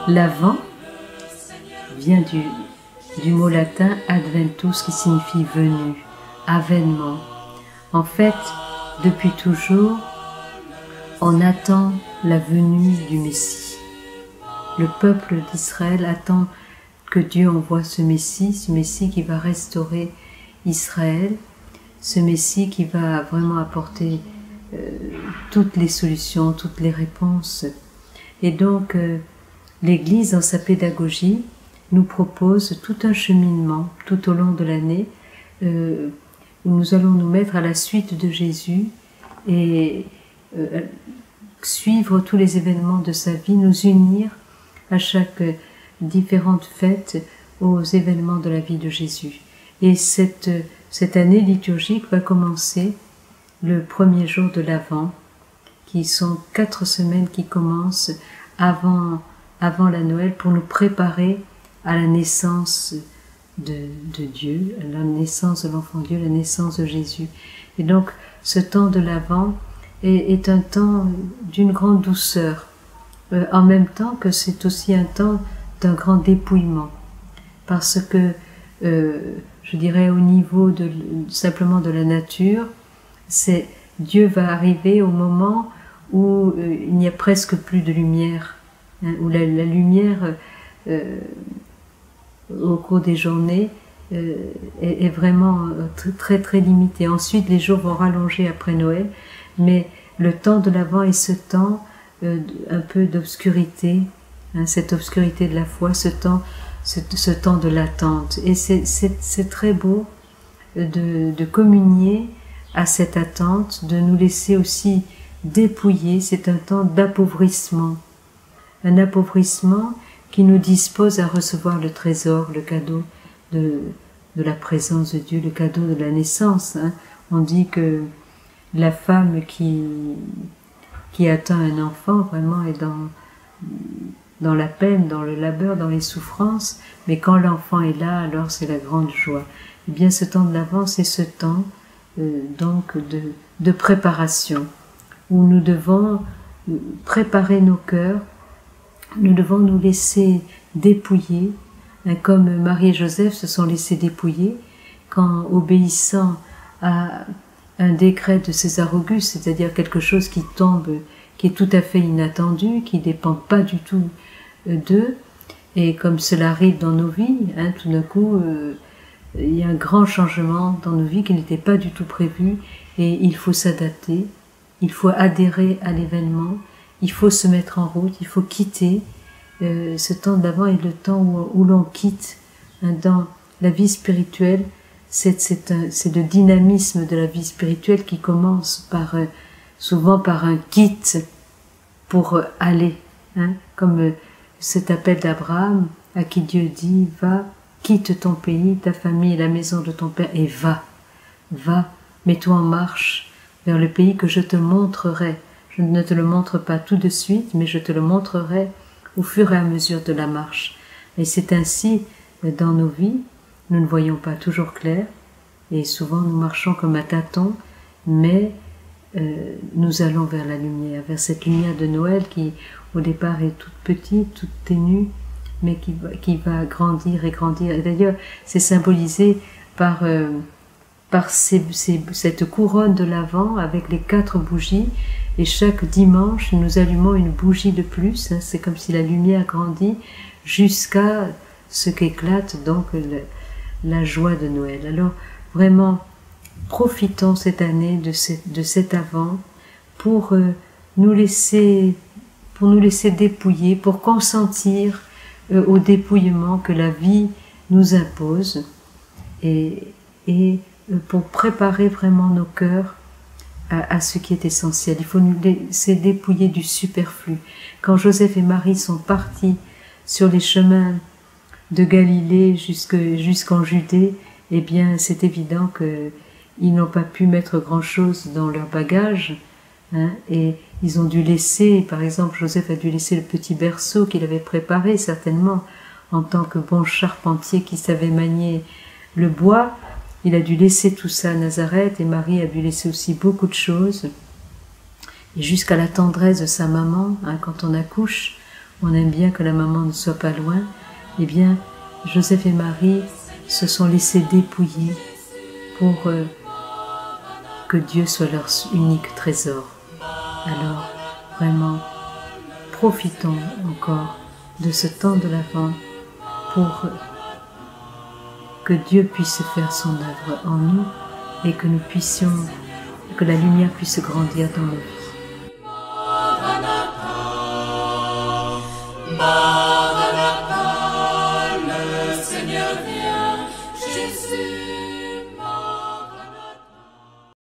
L'Avent vient du mot latin adventus qui signifie venu, avènement. En fait, depuis toujours, on attend la venue du Messie. Le peuple d'Israël attend que Dieu envoie ce Messie qui va restaurer Israël, ce Messie qui va vraiment apporter toutes les solutions, toutes les réponses. Et donc, l'Église, dans sa pédagogie, nous propose tout un cheminement tout au long de l'année où nous allons nous mettre à la suite de Jésus et suivre tous les événements de sa vie, nous unir à chaque différente fête aux événements de la vie de Jésus. Et cette année liturgique va commencer le premier jour de l'Avent, qui sont 4 semaines qui commencent avant la Noël pour nous préparer à la naissance de Dieu, à la naissance de l'enfant Dieu, la naissance de Jésus. Et donc, ce temps de l'Avent est un temps d'une grande douceur, en même temps que c'est aussi un temps d'un grand dépouillement, parce que, je dirais, au niveau simplement de la nature, Dieu va arriver au moment où il n'y a presque plus de lumière, hein, où la lumière au cours des journées est vraiment très très limitée. Ensuite, les jours vont rallonger après Noël, mais le temps de l'Avent est ce temps un peu d'obscurité, hein, cette obscurité de la foi, ce temps de l'attente. Et c'est très beau de communier à cette attente, de nous laisser aussi dépouiller. C'est un temps d'appauvrissement, un appauvrissement qui nous dispose à recevoir le trésor, le cadeau de la présence de Dieu, le cadeau de la naissance. Hein. On dit que la femme qui attend un enfant vraiment est dans la peine, dans le labeur, dans les souffrances, mais quand l'enfant est là, alors c'est la grande joie. Eh bien, ce temps de l'Avent, c'est ce temps donc de préparation, où nous devons préparer nos cœurs, nous devons nous laisser dépouiller, hein, comme Marie et Joseph se sont laissés dépouiller quand, obéissant à un décret de César Auguste, c'est-à-dire quelque chose qui tombe, qui est tout à fait inattendu, qui ne dépend pas du tout d'eux, et comme cela arrive dans nos vies, hein, tout d'un coup, il y a un grand changement dans nos vies qui n'était pas du tout prévu, et il faut s'adapter, il faut adhérer à l'événement, il faut se mettre en route, il faut quitter. Ce temps d'Avent est le temps où l'on quitte, hein, dans la vie spirituelle. C'est le dynamisme de la vie spirituelle qui commence souvent par un quitte pour aller, hein, comme cet appel d'Abraham à qui Dieu dit « Va, quitte ton pays, ta famille et la maison de ton père et va, mets-toi en marche vers le pays que je te montrerai. Je ne te le montre pas tout de suite, mais je te le montrerai au fur et à mesure de la marche. » Et c'est ainsi dans nos vies. Nous ne voyons pas toujours clair, et souvent nous marchons comme à tâtons, mais nous allons vers la lumière, vers cette lumière de Noël qui, au départ, est toute petite, toute ténue, mais qui va grandir et grandir. Et d'ailleurs, c'est symbolisé par cette couronne de l'Avent avec les 4 bougies, et chaque dimanche, nous allumons une bougie de plus, hein, c'est comme si la lumière grandit jusqu'à ce qu'éclate donc la joie de Noël. Alors vraiment, profitons cette année de cet Avent pour nous laisser dépouiller, pour consentir au dépouillement que la vie nous impose et pour préparer vraiment nos cœurs à ce qui est essentiel. Il faut nous laisser dépouiller du superflu. Quand Joseph et Marie sont partis sur les chemins de Galilée jusqu'en Judée, eh bien c'est évident qu'ils n'ont pas pu mettre grand-chose dans leur bagage, hein, et ils ont dû laisser, par exemple Joseph a dû laisser le petit berceau qu'il avait préparé certainement en tant que bon charpentier qui savait manier le bois. Il a dû laisser tout ça à Nazareth, et Marie a dû laisser aussi beaucoup de choses, et jusqu'à la tendresse de sa maman, hein, quand on accouche, on aime bien que la maman ne soit pas loin, eh bien, Joseph et Marie se sont laissés dépouiller pour que Dieu soit leur unique trésor. Alors, vraiment, profitons encore de ce temps de l'Avent pour que Dieu puisse faire son œuvre en nous et que nous puissions, que la lumière puisse grandir dans nos vies.